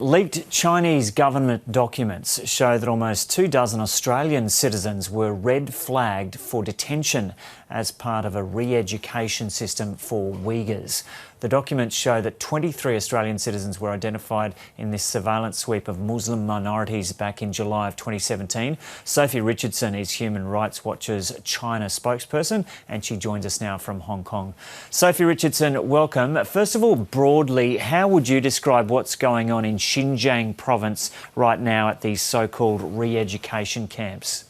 Leaked Chinese government documents show that almost 24 Australian citizens were red flagged for detention as part of a re-education system for Uyghurs. The documents show that 23 Australian citizens were identified in this surveillance sweep of Muslim minorities back in July of 2017. Sophie Richardson is Human Rights Watch's China spokesperson, and she joins us now from Hong Kong. Sophie Richardson, welcome. First of all, broadly, how would you describe what's going on in Xinjiang province right now at these so-called re-education camps?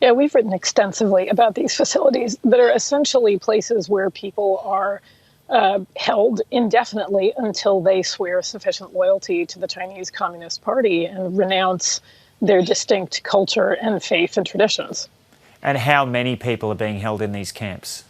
Yeah, we've written extensively about these facilities that are essentially places where people are held indefinitely until they swear sufficient loyalty to the Chinese Communist Party and renounce their distinct culture and faith and traditions. And how many people are being held in these camps?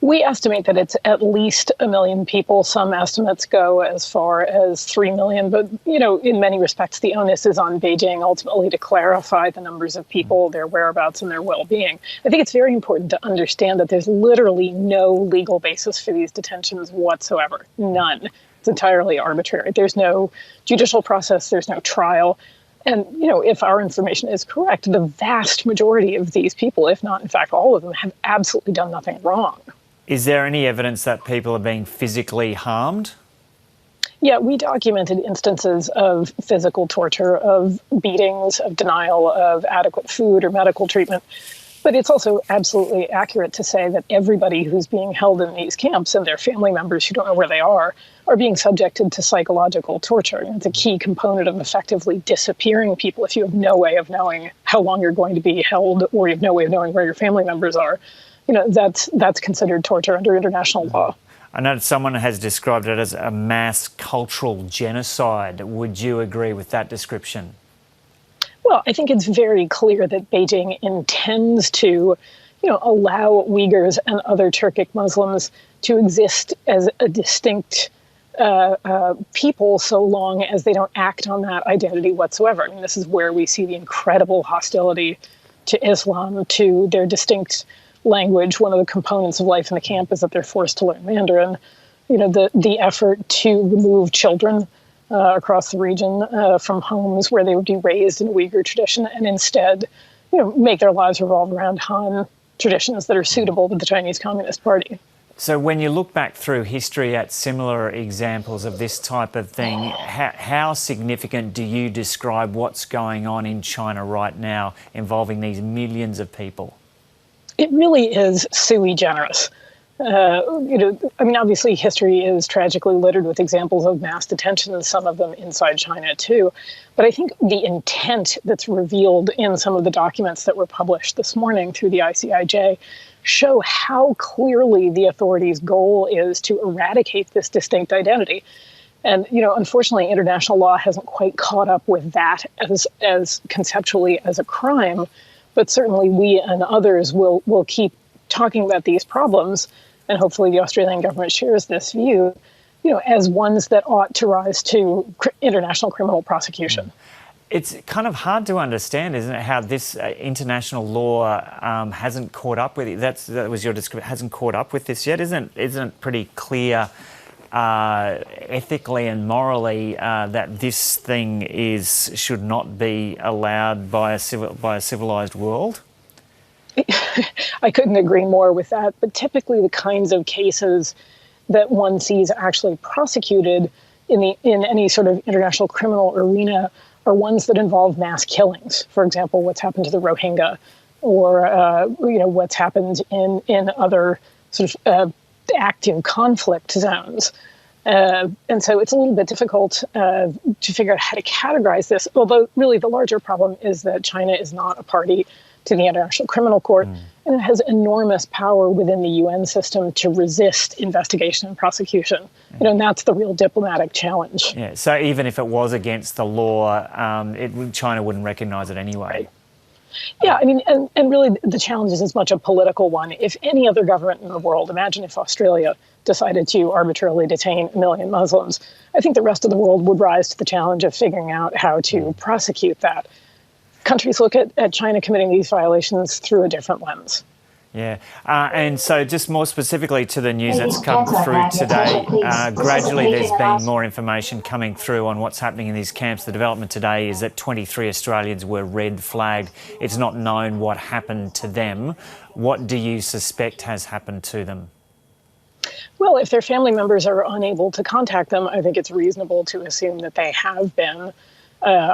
We estimate that it's at least 1 million people. Some estimates go as far as 3 million. But, you know, in many respects, the onus is on Beijing ultimately to clarify the numbers of people, their whereabouts, and their well-being. I think it's very important to understand that there's literally no legal basis for these detentions whatsoever. None. It's entirely arbitrary. There's no judicial process. There's no trial. And, you know, if our information is correct, the vast majority of these people, if not, in fact, all of them, have absolutely done nothing wrong. Is there any evidence that people are being physically harmed? Yeah, we documented instances of physical torture, of beatings, of denial of adequate food or medical treatment. But it's also absolutely accurate to say that everybody who's being held in these camps and their family members who don't know where they are being subjected to psychological torture. And it's a key component of effectively disappearing people. If you have no way of knowing how long you're going to be held, or you have no way of knowing where your family members are, you know, that's considered torture under international law. I know someone has described it as a mass cultural genocide. Would you agree with that description? Well, I think it's very clear that Beijing intends to, you know, allow Uyghurs and other Turkic Muslims to exist as a distinct people so long as they don't act on that identity whatsoever. I mean, this is where we see the incredible hostility to Islam, to their distinct language. One of the components of life in the camp is that they're forced to learn Mandarin. You know, the effort to remove children across the region from homes where they would be raised in Uyghur tradition and instead, you know, make their lives revolve around Han traditions that are suitable to the Chinese Communist Party. So when you look back through history at similar examples of this type of thing, how significant do you describe what's going on in China right now involving these millions of people? It really is sui generis. You know, I mean, obviously history is tragically littered with examples of mass detention, some of them inside China too. But I think the intent that's revealed in some of the documents that were published this morning through the ICIJ show how clearly the authorities' goal is to eradicate this distinct identity. And, you know, unfortunately, international law hasn't quite caught up with that as conceptually as a crime. But certainly we and others will keep talking about these problems, and hopefully the Australian government shares this view, you know, as ones that ought to rise to international criminal prosecution. It's kind of hard to understand, isn't it, how this international law hasn't caught up with it. That was your description. Hasn't caught up with this yet. Isn't it pretty clear ethically and morally that this thing should not be allowed by a civilized world? I couldn't agree more with that. But typically the kinds of cases that one sees actually prosecuted in any sort of international criminal arena are ones that involve mass killings. For example, what's happened to the Rohingya, or you know, what's happened in other sort of active conflict zones. And so it's a little bit difficult to figure out how to categorize this, although really the larger problem is that China is not a party to the International Criminal Court, and it has enormous power within the UN system to resist investigation and prosecution. You know, and that's the real diplomatic challenge. Yeah, so even if it was against the law, China wouldn't recognise it anyway. Right. Yeah, I mean, and really the challenge is as much a political one. If any other government in the world, imagine if Australia decided to arbitrarily detain 1 million Muslims, I think the rest of the world would rise to the challenge of figuring out how to prosecute that. Countries look at China committing these violations through a different lens. Yeah, and so just more specifically to the news that's come through today, gradually there's been more information coming through on what's happening in these camps. The development today is that 23 Australians were red flagged. It's not known what happened to them. What do you suspect has happened to them? Well, if their family members are unable to contact them, I think it's reasonable to assume that they have been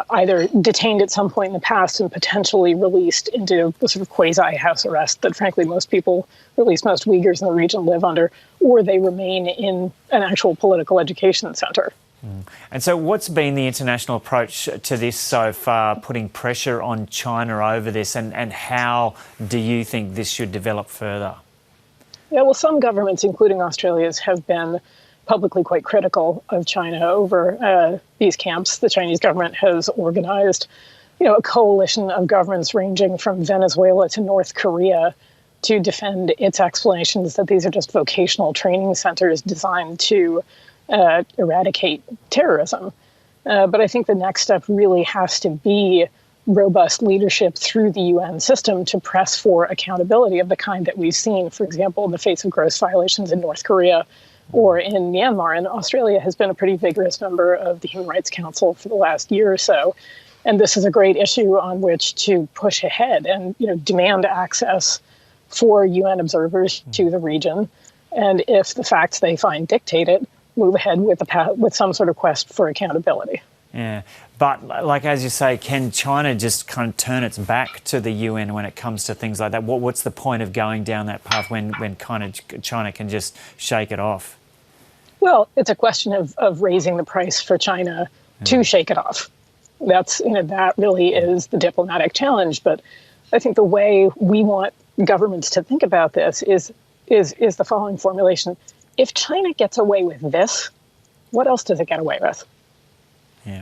either detained at some point in the past and potentially released into the sort of quasi-house arrest that, frankly, most people, or at least most Uyghurs in the region, live under, or they remain in an actual political education centre. And so what's been the international approach to this so far, putting pressure on China over this, and how do you think this should develop further? Yeah, well, some governments, including Australia's, have been publicly quite critical of China over these camps. The Chinese government has organized, a coalition of governments ranging from Venezuela to North Korea to defend its explanations that these are just vocational training centers designed to eradicate terrorism. But I think the next step really has to be robust leadership through the UN system to press for accountability of the kind that we've seen, for example, in the face of gross violations in North Korea or in Myanmar. And Australia has been a pretty vigorous member of the Human Rights Council for the last year or so. And this is a great issue on which to push ahead and, demand access for UN observers to the region. And if the facts they find dictate it, move ahead with some sort of quest for accountability. Yeah, but as you say, can China just kind of turn its back to the UN when it comes to things like that? What's the point of going down that path when kind of China can just shake it off? Well, it's a question of raising the price for China to shake it off. That really is the diplomatic challenge. But I think the way we want governments to think about this is the following formulation. If China gets away with this, what else does it get away with? Yeah.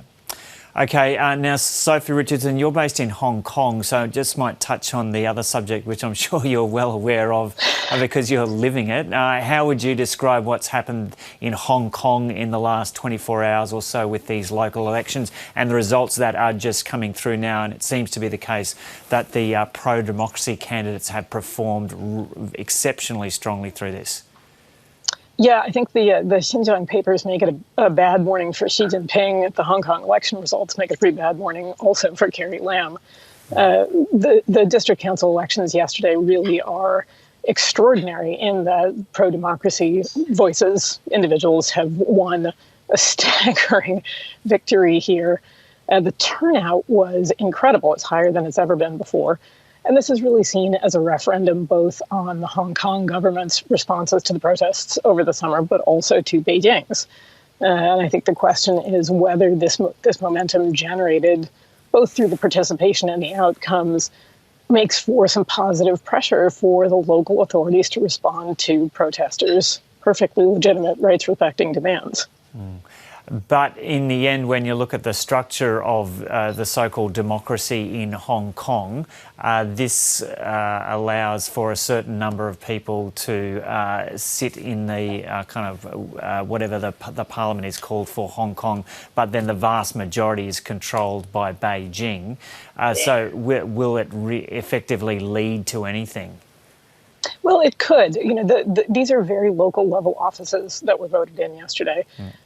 Okay, now, Sophie Richardson, you're based in Hong Kong, so just might touch on the other subject, which I'm sure you're well aware of because you're living it. How would you describe what's happened in Hong Kong in the last 24 hours or so with these local elections and the results that are just coming through now? And it seems to be the case that the pro-democracy candidates have performed exceptionally strongly through this. Yeah, I think the Xinjiang papers make it a bad morning for Xi Jinping. The Hong Kong election results make it a pretty bad morning also for Carrie Lam. The district council elections yesterday really are extraordinary in that pro-democracy voices, individuals have won a staggering victory here. The turnout was incredible. It's higher than it's ever been before. And this is really seen as a referendum both on the Hong Kong government's responses to the protests over the summer, but also to Beijing's. And I think the question is whether this momentum generated both through the participation and the outcomes makes for some positive pressure for the local authorities to respond to protesters' perfectly legitimate rights-respecting demands. But in the end, when you look at the structure of the so-called democracy in Hong Kong, this allows for a certain number of people to sit in the whatever the parliament is called for Hong Kong, but then the vast majority is controlled by Beijing. So will it effectively lead to anything? Well, it could. These are very local level offices that were voted in yesterday.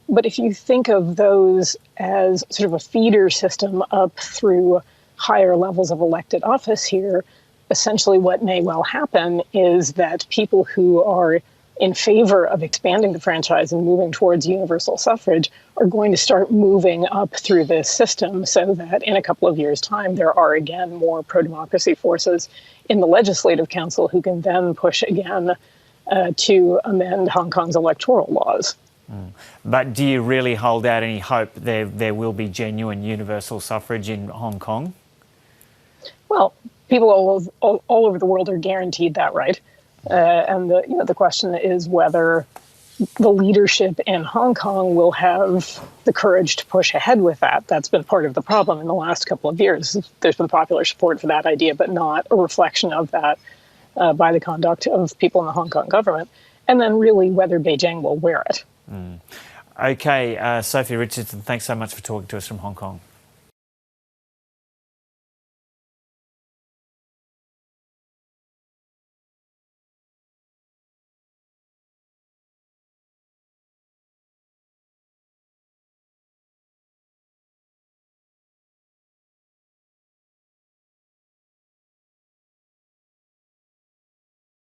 But if you think of those as sort of a feeder system up through higher levels of elected office here, essentially what may well happen is that people who are in favor of expanding the franchise and moving towards universal suffrage are going to start moving up through this system so that in a couple of years' time, there are again more pro-democracy forces in the Legislative Council who can then push again to amend Hong Kong's electoral laws. But do you really hold out any hope there will be genuine universal suffrage in Hong Kong? Well, people all over the world are guaranteed that right. And the question is whether the leadership in Hong Kong will have the courage to push ahead with that. That's been part of the problem in the last couple of years. There's been popular support for that idea, but not a reflection of that by the conduct of people in the Hong Kong government. And then really whether Beijing will wear it. Okay, Sophie Richardson, thanks so much for talking to us from Hong Kong.